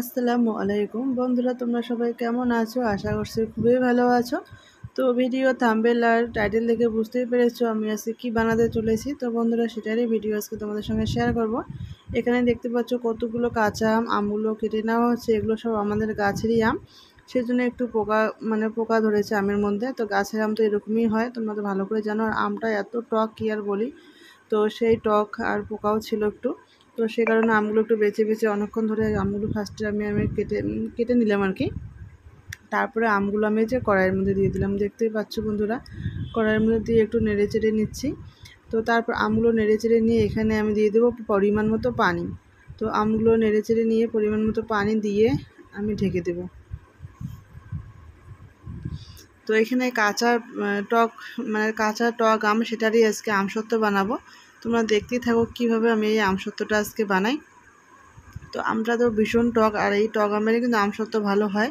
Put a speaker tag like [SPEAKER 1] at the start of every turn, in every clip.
[SPEAKER 1] আসসালামু আলাইকুম বন্ধুরা, তোমরা সবাই কেমন আছো? আশা করছি খুবই ভালো আছো। তো ভিডিও থাম্বনেল আর টাইটেল দেখে বুঝতেই পেরেছো আমি আজকে কি বানাতে চলেছি। তো বন্ধুরা, সেটারই ভিডিও আজকে তোমাদের সঙ্গে শেয়ার করব। এখানে দেখতে পাচ্ছ কতগুলো কাঁচা আমগুলো কেটে নেওয়া হচ্ছে। এগুলো সব আমাদের গাছেরই আম, সেজন্য একটু পোকা ধরেছে আমের মধ্যে। তো গাছের আম তো এরকমই হয়, তোমরা তো ভালো করে জানো। আর আমটা এত টক কি আর বলি। তো সেই টক আর পোকাও ছিল একটু। তো সেই কারণে আমগুলো একটু বেছে বেছে অনেকক্ষণ ধরে আমগুলো ফার্স্টে আমি কেটে কেটে নিলাম আর কি। তারপরে আমগুলো আমি যে কড়াইয়ের মধ্যে দিয়ে দিলাম, দেখতেই পাচ্ছ বন্ধুরা। কড়াইয়ের মধ্যে দিয়ে একটু নেড়ে চেড়ে নিচ্ছি। তো তারপর আমগুলো নেড়ে চেড়ে নিয়ে এখানে আমি দিয়ে দেবো পরিমাণ মতো পানি। তো আমগুলো নেড়ে চেড়ে নিয়ে পরিমাণ মতো পানি দিয়ে আমি ঢেকে দেবো। তো এখানে কাঁচা টক আম, সেটারই আজকে আমসত্ত্ব বানাবো। তোমরা দেখতেই থাকো কীভাবে আমি এই আমসত্ত্বটা আজকে বানাই। তো আমটা তো ভীষণ টক, আর এই টক আমেরই কিন্তু আমসত্ত্ব ভালো হয়।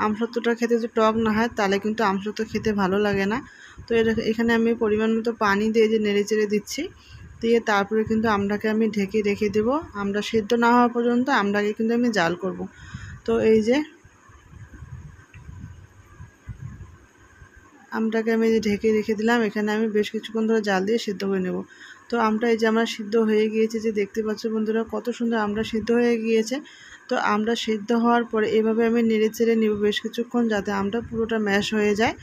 [SPEAKER 1] আমসত্ত্বটা খেতে যদি টক না হয় তাহলে কিন্তু আমসত্ত্ব খেতে ভালো লাগে না। তো এখানে আমি পরিমাণ মতো পানি দিয়ে যে নেড়ে চেড়ে দিচ্ছি, দিয়ে তারপরে কিন্তু আমটাকে আমি ঢেকে রেখে দেবো। আমটা সেদ্ধ না হওয়া পর্যন্ত আমটাকে কিন্তু আমি জাল করব। তো এই যে আমটাকে আমি ঢেকে রেখে দিলাম। এখানে আমি বেশ কিছুক্ষণ ধরে জাল দিয়ে সিদ্ধ করে নেব। তো আমটা এই যে আমার সিদ্ধ হয়ে গিয়েছে, যে দেখতে পাচ্ছ বন্ধুরা কত সুন্দর আমটা সিদ্ধ হয়ে গিয়েছে। তো আমটা সিদ্ধ হওয়ার পরে এভাবে আমি নেড়ে চেড়ে নেব বেশ কিছুক্ষণ, যাতে আমটা পুরোটা ম্যাশ হয়ে যায়।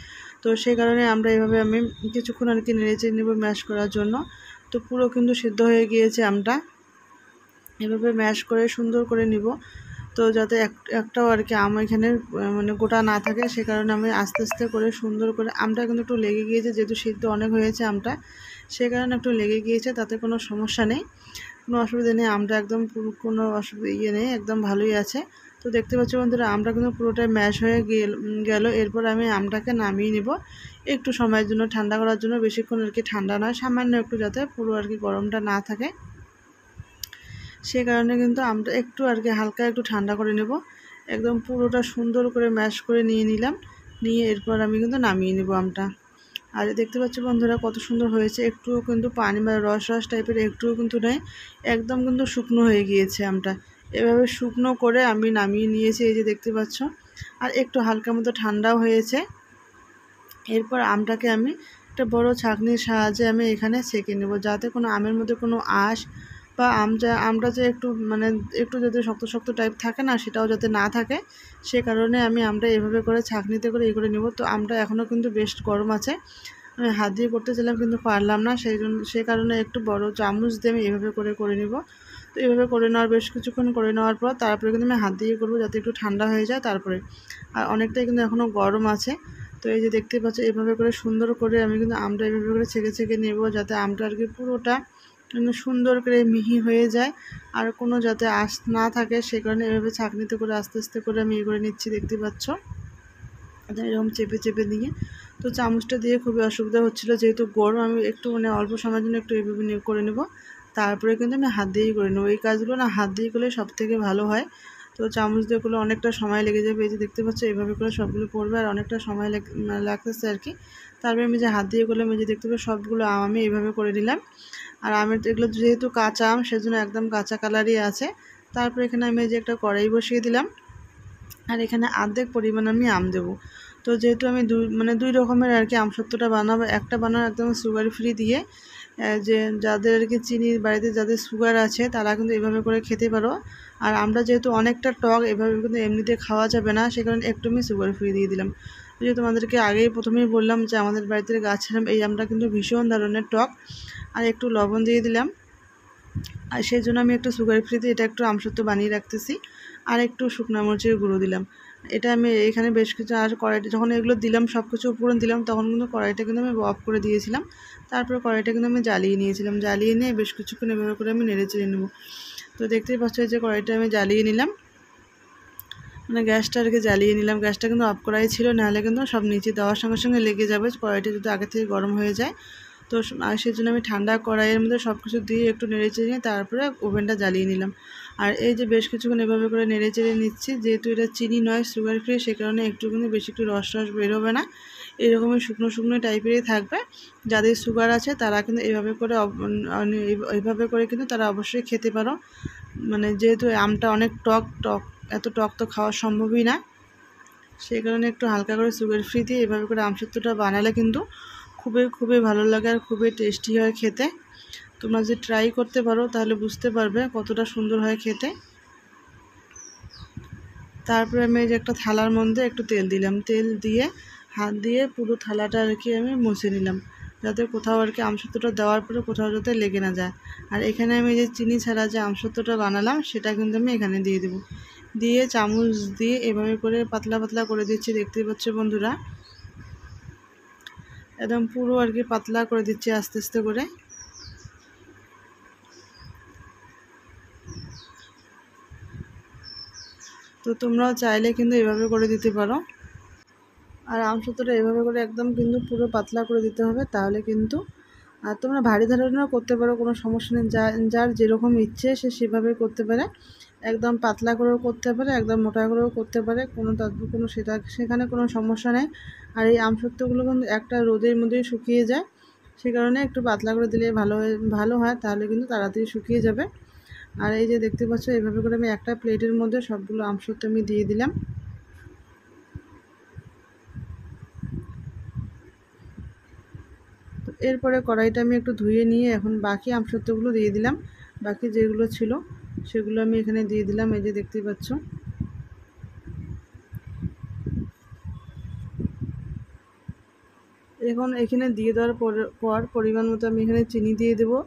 [SPEAKER 1] তো সেই কারণে এভাবে আমি কিছুক্ষণ আর কি নেড়ে চেড়ে নেব ম্যাশ করার জন্য। তো পুরো কিন্তু সিদ্ধ হয়ে গিয়েছে আমটা। এভাবে ম্যাশ করে সুন্দর করে নিব। তো যাতে একটাও আর কি আম এখানে গোটা না থাকে, সে কারণে আমি আস্তে আস্তে করে সুন্দর করে, আমটা কিন্তু একটু লেগে গিয়েছে যেহেতু সিদ্ধ অনেক হয়েছে আমটা, সে কারণে একটু লেগে গিয়েছে। তাতে কোনো সমস্যা নেই, কোনো অসুবিধা নেই। আমটা একদম কোনো অসুবিধা নেই, একদম ভালোই আছে। তো দেখতে পাচ্ছি বন্ধুরা, আমটা কিন্তু পুরোটাই ম্যাশ হয়ে গেল। এরপর আমি আমটাকে নামিয়ে নেব একটু সময়ের জন্য, ঠান্ডা করার জন্য। বেশিক্ষণ আর কি ঠান্ডা নয়, সামান্য একটু, যাতে পুরো আর কি গরমটা না থাকে। সে কারণে কিন্তু আমটা একটু আর কি হালকা একটু ঠান্ডা করে নেব। একদম পুরোটা সুন্দর করে ম্যাশ করে নিয়ে নিলাম। নিয়ে এরপর আমি কিন্তু নামিয়ে নেব আমটা। আর দেখতে পাচ্ছ বন্ধুরা কত সুন্দর হয়েছে। একটুও কিন্তু পানি বা রস রস টাইপের একটুও কিন্তু নেই, একদম কিন্তু শুকনো হয়ে গিয়েছে আমটা। এভাবে শুকনো করে আমি নামিয়ে নিয়েছি, এই যে দেখতে পাচ্ছ। আর একটু হালকা মতো ঠান্ডাও হয়েছে। এরপর আমটাকে আমি একটা বড় ছাঁকনির সাহায্যে আমি এখানে ছেঁকে নেব, যাতে কোনো আমের মধ্যে কোনো আঁশ বা আমটা যে একটু যাতে শক্ত শক্ত টাইপ থাকে না, সেটাও যাতে না থাকে। সে কারণে আমি আমটা এভাবে করে ছাঁকনিতে করে করে নেব। তো আমটা এখনও কিন্তু বেশ গরম আছে, আমি হাত দিয়ে করতে চাইলাম কিন্তু পারলাম না। সে কারণে একটু বড় চামচ দিয়ে আমি এভাবে করে নেব। তো এভাবে করে নেওয়ার বেশ কিছুক্ষণ করে নেওয়ার পর তারপরে কিন্তু আমি হাত দিয়ে করবো, যাতে একটু ঠান্ডা হয়ে যায় তারপরে। আর অনেকটাই কিন্তু এখনও গরম আছে। তো এই যে দেখতে পাচ্ছ, এভাবে করে সুন্দর করে আমি কিন্তু আমটা এভাবে করে ছেঁকে নেব, যাতে আমটা আর কি পুরোটা সুন্দর করে মিহি হয়ে যায়, আর কোনো যাতে আঁশ না থাকে। সে কারণে এভাবে ছাঁকনিতে করে আস্তে আস্তে করে আমি করে নিচ্ছি, দেখতে পাচ্ছ এরকম চেপে চেপে দিয়ে। তো চামচটা দিয়ে খুবই অসুবিধা হচ্ছিলো, যেহেতু গরম। আমি একটু অল্প সময়ের জন্য একটু এভাবে করে নেব, তারপরে কিন্তু আমি হাত দিয়েই করে নেবো। এই কাজগুলো না হাত দিয়ে করলে সব থেকে ভালো হয়। তো চামচ দিয়ে করলে অনেকটা সময় লেগে যাবে। এই যে দেখতে পাচ্ছ, এভাবে করে সবগুলো পড়বে আর অনেকটা সময় লাগতেছে আর কি। তারপরে আমি যে হাত দিয়ে করলাম, এই যে দেখতে পাচ্ছ সবগুলো আম আমি এইভাবে করে নিলাম। আর আমের এগুলো যেহেতু কাঁচা আম, সেজন্য একদম কাঁচা কালারই আছে। তারপরে এখানে আমি যে একটা কড়াই বসিয়ে দিলাম, আর এখানে অর্ধেক পরিমাণ আমি আম দেবো। তো যেহেতু আমি দুই রকমের আর কি আমসত্ত্বটা বানাবো। একটা বানাবো একদম সুগার ফ্রি দিয়ে, যে যাদের আর কি চিনির বাড়িতে যাদের সুগার আছে তারা কিন্তু এভাবে করে খেতে পারো। আর আমরা যেহেতু অনেকটা টক, এভাবে কিন্তু এমনিতে খাওয়া যাবে না, সে কারণে একটু আমি সুগার ফ্রি দিয়ে দিলাম। যে তোমাদেরকে প্রথমেই বললাম যে আমাদের বাড়িতে গাছের এই আমটা কিন্তু ভীষণ ধরনের টক। আর একটু লবণ দিয়ে দিলাম, আর সেই জন্য আমি একটু সুগার ফ্রিতে এটা একটু আমসত্ত্ব বানিয়ে রাখতেছি। আর একটু শুকনো মরিচের গুঁড়ো দিলাম। এটা আমি এখানে বেশ কিছু, আর কড়াইটা যখন এগুলো দিলাম সব কিছু উপকরণ দিলাম, তখন কিন্তু কড়াইটা কিন্তু আমি অফ করে দিয়েছিলাম। তারপরে কড়াইটা কিন্তু আমি জ্বালিয়ে নিয়েছিলাম, জ্বালিয়ে নিয়ে বেশ কিছুক্ষণ এভাবে করে আমি নেড়ে চেড়ে নেব। তো দেখতেই পাচ্ছ যে কড়াইটা আমি জ্বালিয়ে নিলাম, গ্যাসটা আর কি জ্বালিয়ে নিলাম। গ্যাসটা কিন্তু অফ করাই ছিল, নাহলে কিন্তু সব নিচে দেওয়ার সঙ্গে সঙ্গে লেগে যাবে, কড়াইটা যদি আগে থেকে গরম হয়ে যায়। তো সেই জন্য আমি ঠান্ডা কড়াইয়ের মধ্যে সব কিছু দিয়ে একটু নেড়ে চেড়ে নিয়ে তারপরে ওভেনটা জ্বালিয়ে নিলাম। আর এই যে বেশ কিছুক্ষণ এভাবে করে নেড়ে চেড়ে নিচ্ছি, যেহেতু এটা চিনি নয়, সুগার ফ্রি, সে কারণে একটুখানি বেশি একটু রস রস বেরোবে না, এরকমই শুকনো শুকনো টাইপেরই থাকবে। যাদের সুগার আছে তারা কিন্তু এইভাবে করে কিন্তু তারা অবশ্যই খেতে পারো। যেহেতু আমটা অনেক টক টক এত টক তো খাওয়া সম্ভবই না, সেই কারণে একটু হালকা করে সুগার ফ্রি দিয়ে এভাবে করে আমসত্ত্বটা বানালে কিন্তু খুবই খুবই ভালো লাগে আর খুবই টেস্টি হয় খেতে। তোমরা যদি ট্রাই করতে পারো তাহলে বুঝতে পারবে কতটা সুন্দর হয় খেতে। তারপরে আমি এই যে একটা থালার মধ্যে একটু তেল দিলাম, তেল দিয়ে হাত দিয়ে পুরো থালাটা আর কি আমি মুছে নিলাম, যাতে কোথাও আর কি আমসত্ত্বটা দেওয়ার পরে কোথাও যাতে লেগে না যায়। আর এখানে আমি যে চিনি ছাড়া যে আমসত্ত্বটা বানালাম সেটা কিন্তু আমি এখানে দিয়ে দেবো, দিয়ে চামচ দিয়ে এভাবে করে পাতলা পাতলা করে দিচ্ছি। দেখতেই পাচ্ছ বন্ধুরা, একদম পুরো আর কি পাতলা করে দিচ্ছি আস্তে আস্তে করে। তো তোমরাও চাইলে কিন্তু এভাবে করে দিতে পারো। আর আমসত্ত্বটা এভাবে করে একদম কিন্তু পুরো পাতলা করে দিতে হবে, তাহলে কিন্তু আর তোমরা ভারী ধরনেরও করতে পারো, কোনো সমস্যা নেই, যার যেরকম ইচ্ছে সে সেভাবে করতে পারে। একদম পাতলা করেও করতে পারে, একদম মোটা করেও করতে পারে, সেখানে কোনো সমস্যা নেই। আর এই আমসত্ত্বগুলো কিন্তু একটা রোদের মধ্যেই শুকিয়ে যায়, সে কারণে একটু পাতলা করে দিলে ভালো হয়, তাহলে কিন্তু তাড়াতাড়ি শুকিয়ে যাবে। আর এই যে দেখতে পাচ্ছ এইভাবে করে আমি একটা প্লেটের মধ্যে সবগুলো আমসত্ত্ব আমি দিয়ে দিলাম। তো এরপরে কড়াইটা আমি একটু ধুয়ে নিয়ে এখন বাকি আমসত্ত্বগুলো দিয়ে দিলাম, বাকি যেগুলো ছিল সেগুলো আমি এখানে দিয়ে দিলাম। এই যে দেখতেই পাচ্ছ, এখন এখানে দিয়ে দেওয়ার পর পরিমাণ মতো আমি এখানে চিনি দিয়ে দেবো।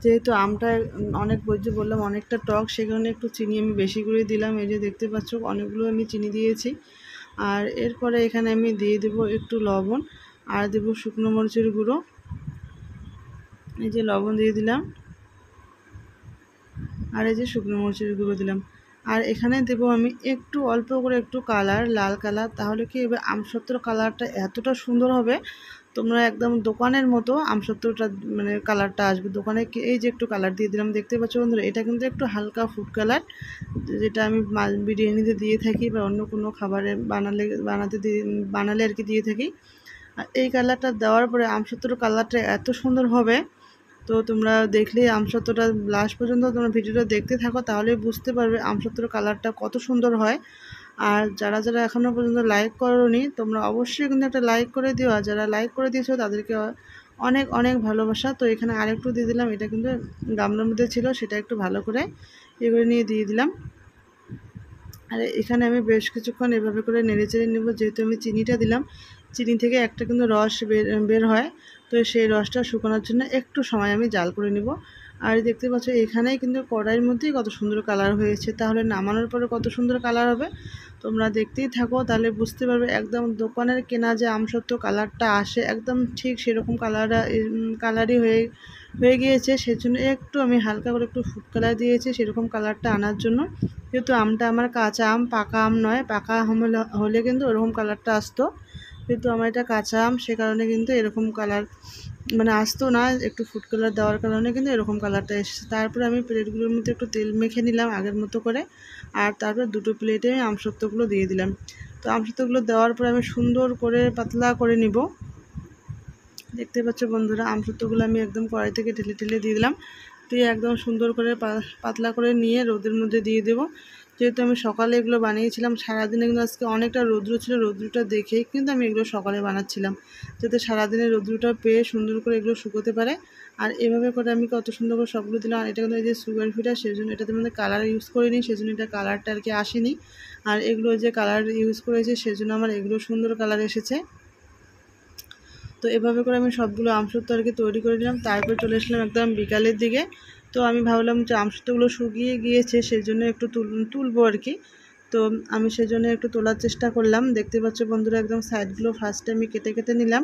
[SPEAKER 1] যেহেতু আমটা অনেক বললাম অনেকটা টক, সে কারণে একটু চিনি আমি বেশি করে দিলাম। এই যে দেখতে পাচ্ছ অনেকগুলো আমি চিনি দিয়েছি। আর এরপরে এখানে আমি দিয়ে দেবো একটু লবণ, আর দেবো শুকনো মরিচের গুঁড়ো। এই যে লবণ দিয়ে দিলাম, আর এই যে শুকনো মরিচের গুঁড়ো দিলাম। আর এখানে দেবো আমি একটু অল্প করে একটু কালার, লাল কালার, তাহলে কি এবার আমসত্ত্বর কালারটা এতটা সুন্দর হবে, তোমরা একদম দোকানের মতো আমসত্ত্বটা মানে কালারটা আসবে দোকানে। এই যে একটু কালার দিয়ে দিলাম, দেখতে পাচ্ছ বন্ধুরা, এটা কিন্তু একটু হালকা ফুড কালার, যেটা আমি বিরিয়ানিতে দিয়ে থাকি বা অন্য কোনো খাবারে বানালে আর কি দিয়ে থাকি। আর এই কালারটা দেওয়ার পরে আমসত্ত্বর কালারটা এত সুন্দর হবে, তো তোমরা দেখলে আমসত্ত্বটা লাস্ট পর্যন্ত তোমরা ভিডিওটা দেখতে থাকো, তাহলেই বুঝতে পারবে আমসত্ত্বর কালারটা কত সুন্দর হয়। আর যারা যারা এখনও পর্যন্ত লাইক করোনি তোমরা অবশ্যই কিন্তু একটা লাইক করে দিও, আর যারা লাইক করে দিয়েছো তাদেরকে অনেক অনেক ভালোবাসা। তো এখানে আরেকটু দিয়ে দিলাম, এটা কিন্তু গামলার মধ্যে ছিল, সেটা একটু ভালো করে এগুলো নিয়ে দিয়ে দিলাম। আর এখানে আমি বেশ কিছুক্ষণ এভাবে করে নেড়েচেড়ে নেব, যেহেতু আমি চিনিটা দিলাম, চিনি থেকে একটা কিন্তু রস বের হয়, তো সেই রসটা শুকানোর জন্য একটু সময় আমি জাল করে নেব। আর দেখতে পাচ্ছ এখানেই কিন্তু কড়াইয়ের মধ্যেই কত সুন্দর কালার হয়েছে, তাহলে নামানোর পরে কত সুন্দর কালার হবে তোমরা দেখতেই থাকো, তাহলে বুঝতে পারবে। একদম দোকানের কেনা যে আমসত্ত্ব কালারটা আসে একদম ঠিক সেরকম কালারই হয়ে গিয়েছে। সেজন্য একটু আমি হালকা করে একটু ফুড কালার দিয়েছি সেরকম কালারটা আনার জন্য, যেহেতু আমটা আমার কাঁচা আম, পাকা আম নয়। পাকা আম হলে কিন্তু ওরকম কালারটা আসতো, যেহেতু আমার এটা কাঁচা আম সে কারণে কিন্তু এরকম কালার মানে আসতো না, একটু ফুড কালার দেওয়ার কারণে কিন্তু এরকম কালারটা এসেছে। তারপরে আমি প্লেটগুলোর মধ্যে একটু তেল মেখে নিলাম আগের মতো করে, আর তারপরে দুটো প্লেটে আমি আমসত্ত্বগুলো দিয়ে দিলাম। তো আমসত্ত্বগুলো দেওয়ার পরে আমি সুন্দর করে পাতলা করে নিব। দেখতে পাচ্ছ বন্ধুরা, আমসত্ত্বগুলো আমি একদম কড়াই থেকে ঢেলে ঢেলে দিয়ে দিলাম, দিয়ে একদম সুন্দর করে পাতলা করে নিয়ে রোদের মধ্যে দিয়ে দেবো। যেহেতু আমি সকালে এগুলো বানিয়েছিলাম, সারাদিনে কিন্তু আজকে অনেকটা রৌদ্র ছিল, রৌদ্রটা দেখেই কিন্তু আমি এগুলো সকালে বানাচ্ছিলাম, যাতে সারাদিনে রৌদ্রটা পেয়ে সুন্দর করে এগুলো শুকোতে পারে। আর এভাবে করে আমি কত সুন্দর করে সবগুলো দিলাম। আর এটা কিন্তু এই যে সুগার ফ্রি, সেজন্য এটাতে মধ্যে কালার ইউজ করিনি, সেজন্য এটা কালারটা আর কি আসেনি। আর এগুলো যে কালার ইউজ করেছে সেজন্য আমার এগুলো সুন্দর কালার এসেছে। তো এভাবে করে আমি সবগুলো আমসত্ত্ব আর কি তৈরি করে নিলাম। তারপর চলে আসলাম একদম বিকালের দিকে। তো আমি ভাবলাম যে আমসত্ত্বগুলো শুকিয়ে গিয়েছে, সেজন্য একটু তুলবো আর কি। তো আমি সেজন্য একটু তোলার চেষ্টা করলাম। দেখতে পাচ্ছ বন্ধুরা, একদম সাইডগুলো ফার্স্টে আমি কেটে কেটে নিলাম।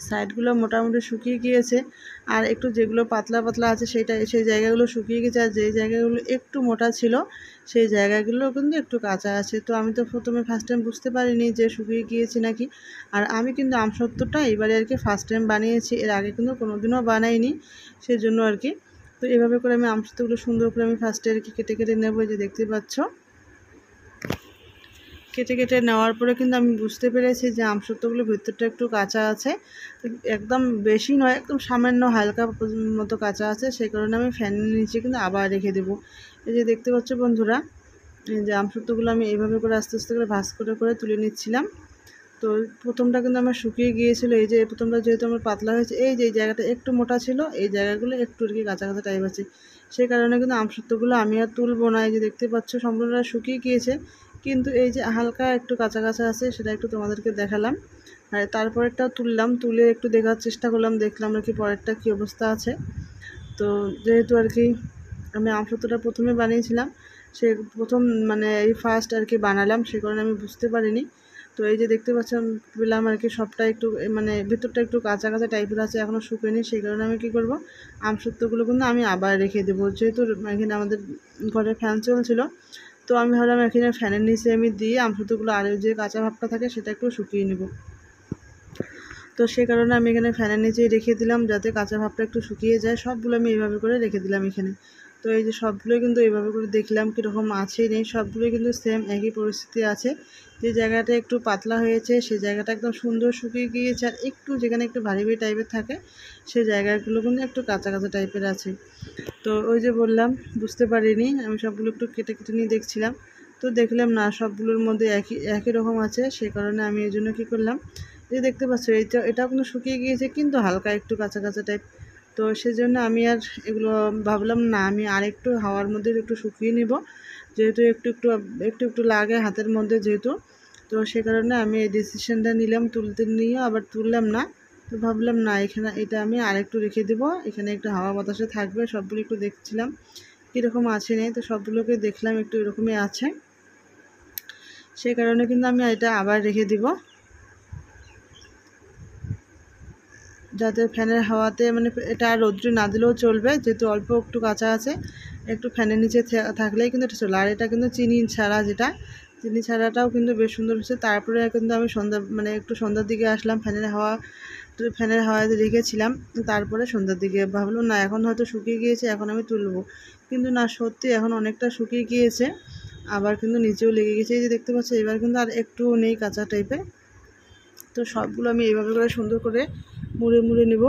[SPEAKER 1] সাইডগুলো মোটামুটি শুকিয়ে গিয়েছে, আর একটু যেগুলো পাতলা পাতলা আছে সেই জায়গাগুলো শুকিয়ে গেছে, আর যেই জায়গাগুলো একটু মোটা ছিল সেই জায়গাগুলো কিন্তু একটু কাঁচা আছে। তো আমি তো প্রথমে ফার্স্ট টাইম বুঝতে পারিনি যে শুকিয়ে গিয়েছে নাকি। আর আমি কিন্তু আমসত্ত্বটা এবারে আর কি ফার্স্ট টাইম বানিয়েছি, এর আগে কিন্তু কোনোদিনও বানাইনি, সেজন্য আর কি। তো এভাবে করে আমি আমসত্ত্বগুলো সুন্দর করে আমি ফার্স্টে আর কি কেটে কেটে নেবো, যে দেখতে পাচ্ছ। কেটে কেটে নেওয়ার পরে কিন্তু আমি বুঝতে পেরেছি যে আমসত্ত্বগুলো ভিতরটা একটু কাঁচা আছে, একদম বেশি নয়, একদম সামান্য হালকা মতো কাঁচা আছে, সেই কারণে আমি ফ্যানের নিচে কিন্তু আবার রেখে দেবো। এই যে দেখতে পাচ্ছ বন্ধুরা, এই যে আমসত্ত্বগুলো আমি এইভাবে করে আস্তে আস্তে করে ভাঁজ করে করে তুলে নিচ্ছিলাম। তো প্রথমটা কিন্তু আমার শুকিয়ে গিয়েছিলো, এই যে প্রথমটা যেহেতু আমার পাতলা হয়েছে, এই যে এই জায়গাটা একটু মোটা ছিল, এই জায়গাগুলো একটু আর কি কাঁচা কাঁচা টাইপ আছে, সেই কারণে কিন্তু আমসত্ত্বগুলো আমি আর তুলবো না। এই যে দেখতে পাচ্ছ সম্পূর্ণটা শুকিয়ে গিয়েছে, কিন্তু এই যে হালকা একটু কাঁচা কাঁচা আছে, সেটা একটু তোমাদেরকে দেখালাম। আর তারপরেরটাও তুললাম, তুলে একটু দেখার চেষ্টা করলাম, দেখলাম আর কি পরেরটা কী অবস্থা আছে। তো যেহেতু আর কি আমি আমসত্ত্বটা প্রথমে বানিয়েছিলাম, সে প্রথম মানে এই ফার্স্ট আর কি বানালাম, সে কারণে আমি বুঝতে পারিনি। তো এই যে দেখতে পাচ্ছেন পেলাম আর কি সবটা একটু মানে ভিতরটা একটু কাঁচা কাঁচা টাইপের আছে, এখনও শুকোয়নি, সেই কারণে আমি কী করবো, আমসত্ত্বগুলো কিন্তু আমি আবার রেখে দেবো। যেহেতু এখানে আমাদের ঘরে ফ্যান চলছিল, তো আমি ভাবলাম এখানে ফ্যানের নিচে আমি দিয়ে আমসত্ত্বগুলো আর যে কাঁচা ভাবটা থাকে সেটা একটু শুকিয়ে নেব। তো সে কারণে আমি এখানে ফ্যানের নিচেই রেখে দিলাম, যাতে কাঁচা ভাবটা একটু শুকিয়ে যায়। সবগুলো আমি এইভাবে করে রেখে দিলাম এখানে। তো এই যে সবগুলোই কিন্তু এইভাবে করে দেখলাম কীরকম আছে নেই, সবগুলোই কিন্তু সেম একই পরিস্থিতি আছে। যে জায়গাটা একটু পাতলা হয়েছে সেই জায়গাটা একদম সুন্দর শুকিয়ে গিয়েছে, আর একটু যেখানে একটু ভারী ভারী টাইপের থাকে সেই জায়গাগুলো কিন্তু একটু কাঁচা কাঁচা টাইপের আছে। তো ওই যে বললাম বুঝতে পারিনি, আমি সবগুলো একটু কেটে কেটে নিয়ে দেখছিলাম, তো দেখলাম না সবগুলোর মধ্যে একই রকম আছে, সে কারণে আমি এই জন্য কী করলাম, এই দেখতে পাচ্ছ এটাও কিন্তু শুকিয়ে গিয়েছে, কিন্তু হালকা একটু কাঁচা কাঁচা টাইপ। তো সেজন্য আমি আর এগুলো ভাবলাম না, আমি আরেকটু হাওয়ার মধ্যে একটু শুকিয়ে নিব, যেহেতু একটু লাগে হাতের মধ্যে যেহেতু। তো সে কারণে আমি এই ডিসিশনটা নিলাম, তুলতে নিয়ে আবার তুললাম না। তো ভাবলাম না, এখানে এটা আমি আরেকটু রেখে দেবো, এখানে একটু হাওয়া বাতাসে থাকবে। সবগুলো একটু দেখছিলাম কীরকম আছে নেই, তো সবগুলোকে দেখলাম একটু এরকমই আছে, সে কারণে কিন্তু আমি এটা আবার রেখে দিব, যাতে ফ্যানের হাওয়াতে মানে এটা রৌদ্রে না দিলেও চলবে, যেহেতু অল্প একটু কাঁচা আছে, একটু ফ্যানের নিচে থাকলেই কিন্তু এটা চলে। আর এটা কিন্তু চিনি ছাড়া, যেটা চিনি ছাড়াটাও কিন্তু বেশ সুন্দর হচ্ছে। তারপরে কিন্তু আমি একটু সন্ধ্যার দিকে আসলাম, ফ্যানের হাওয়াতে রেখেছিলাম, তারপরে সন্ধ্যার দিকে ভাবলাম না এখন হয়তো শুকিয়ে গিয়েছে, এখন আমি তুলবো, কিন্তু না সত্যি এখন অনেকটা শুকিয়ে গিয়েছে, আবার কিন্তু নিচেও লেগে গেছে। এই যে দেখতে পাচ্ছি এবার কিন্তু আর একটু নেই কাঁচা টাইপের। তো সবগুলো আমি এইভাবে করে সুন্দর করে মুড়ে মুড়ে নেব।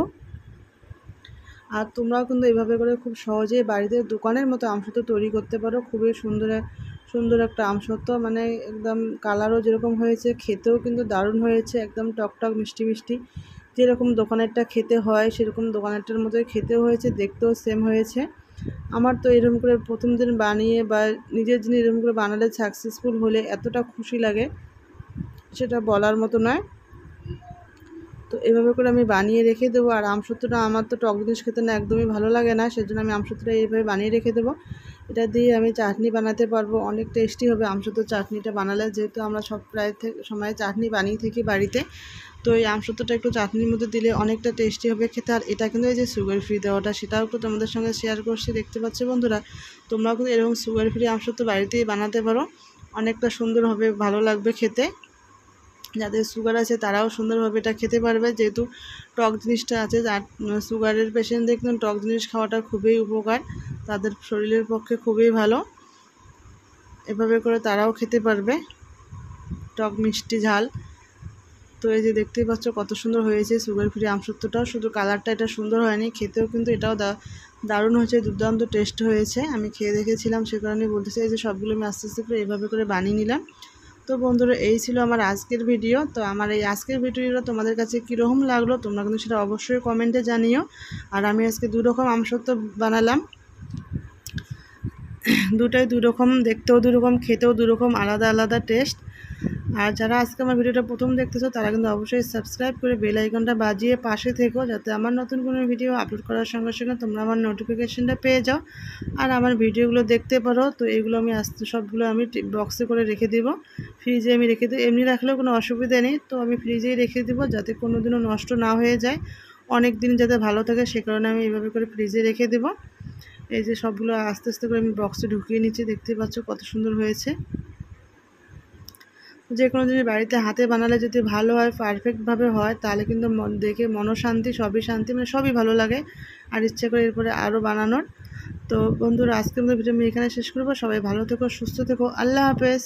[SPEAKER 1] আর তোমরাও কিন্তু এইভাবে করে খুব সহজেই বাড়িতে দোকানের মতো আমসত্ত্ব তৈরি করতে পারো। খুবই সুন্দর একটা আমসত্ত্ব, মানে একদম কালারও যেরকম হয়েছে, খেতেও কিন্তু দারুণ হয়েছে, একদম টকটক মিষ্টি মিষ্টি, যেরকম দোকানেরটা খেতে হয় সেরকম দোকানেরটার মতোই খেতেও হয়েছে, দেখতেও সেম হয়েছে। আমার তো এরকম করে প্রথম দিন বানিয়ে বা নিজের জিনিস এরকম করে বানালে সাকসেসফুল হলে এতটা খুশি লাগে, সেটা বলার মতো নয়। তো এভাবে করে আমি বানিয়ে রেখে দেবো। আর আমসত্ত্বটা আমার তো টক জিনিস খেতে না একদমই ভালো লাগে না, সেজন্য আমি আমসত্ত্বটা এইভাবে বানিয়ে রেখে দেবো। এটা দিয়ে আমি চাটনি বানাতে পারবো, অনেক টেস্টি হবে আমসত্ত্ব চাটনিটা বানালে, যেহেতু আমরা সব প্রায় সময় চাটনি বানিয়ে থাকি বাড়িতে। তো এই আমসত্ত্বটা একটু চাটনির মধ্যে দিলে অনেকটা টেস্টি হবে খেতে। আর এটা কিন্তু এই যে সুগার ফ্রি দেওয়াটা, সেটাও একটু তোমাদের সঙ্গে শেয়ার করছি। দেখতে পাচ্ছ বন্ধুরা, তোমরাও কিন্তু এরকম সুগার ফ্রি আমসত্ত্ব বাড়িতেই বানাতে পারো, অনেকটা সুন্দর হবে, ভালো লাগবে খেতে। যাদের সুগার আছে তারাও সুন্দরভাবে এটা খেতে পারবে, যেহেতু টক জিনিসটা আছে। সুগারের পেশেন্টদের কিন্তু টক জিনিস খাওয়াটা খুবই উপকার, তাদের শরীরের পক্ষে খুবই ভালো, এভাবে করে তারাও খেতে পারবে, টক মিষ্টি ঝাল। তো এই যে দেখতেই পাচ্ছ কত সুন্দর হয়েছে সুগার ফ্রি আমসত্ত্বটাও, শুধু কালারটা এটা সুন্দর হয়নি, খেতেও কিন্তু এটাও দারুণ হয়েছে, দুর্দান্ত টেস্ট হয়েছে। আমি খেয়ে দেখেছিলাম, সে কারণেই বলতেছি। এই যে সবগুলো আমি আস্তে আস্তে করে এইভাবে করে বানিয়ে নিলাম। তো বন্ধুরা, এই ছিল আমার আজকের ভিডিও। তো আমার এই আজকের ভিডিওটা তোমাদের কাছে কীরকম লাগলো তোমরা কিন্তু সেটা অবশ্যই কমেন্টে জানিও। আর আমি আজকে 2 রকম আমসত্ত্ব বানালাম, দুটাই 2 রকম, দেখতেও 2 রকম, খেতেও 2 রকম, আলাদা আলাদা টেস্ট। আর যারা আজকে আমার ভিডিওটা প্রথম দেখতেছো তারা কিন্তু অবশ্যই সাবস্ক্রাইব করে বেল আইকনটা বাজিয়ে পাশে থেকো, যাতে আমার নতুন কোনো ভিডিও আপলোড করার সঙ্গে সঙ্গে তোমরা আমার নোটিফিকেশনটা পেয়ে যাও আর আমার ভিডিওগুলো দেখতে পারো। তো এগুলো আমি সবগুলো আমি বক্সে করে রেখে দেবো, ফ্রিজে আমি রেখে দিই। এমনি রাখলেও কোনো অসুবিধা নেই, তো আমি ফ্রিজেই রেখে দেবো, যাতে কোনো দিনও নষ্ট না হয়ে যায়, অনেক দিন যাতে ভালো থাকে, সে কারণে আমি এইভাবে করে ফ্রিজে রেখে দেবো। এই যে সবগুলো আস্তে আস্তে করে আমি বক্সে ঢুকিয়ে নিচ্ছি, দেখতে পাচ্ছ কত সুন্দর হয়েছে। যে কোনো জিনিস বাড়িতে হাতে বানালে যদি ভালো হয়, পারফেক্টভাবে হয়, তাহলে কিন্তু দেখে মনশান্তি, সবই শান্তি, মানে সবই ভালো লাগে, আর ইচ্ছে করে এরপরে আরও বানানোর। তো বন্ধুরা, আজকের মতো ভিডিও আমি এখানে শেষ করবো। সবাই ভালো থেকো, সুস্থ থেকো, আল্লাহ হাফেজ।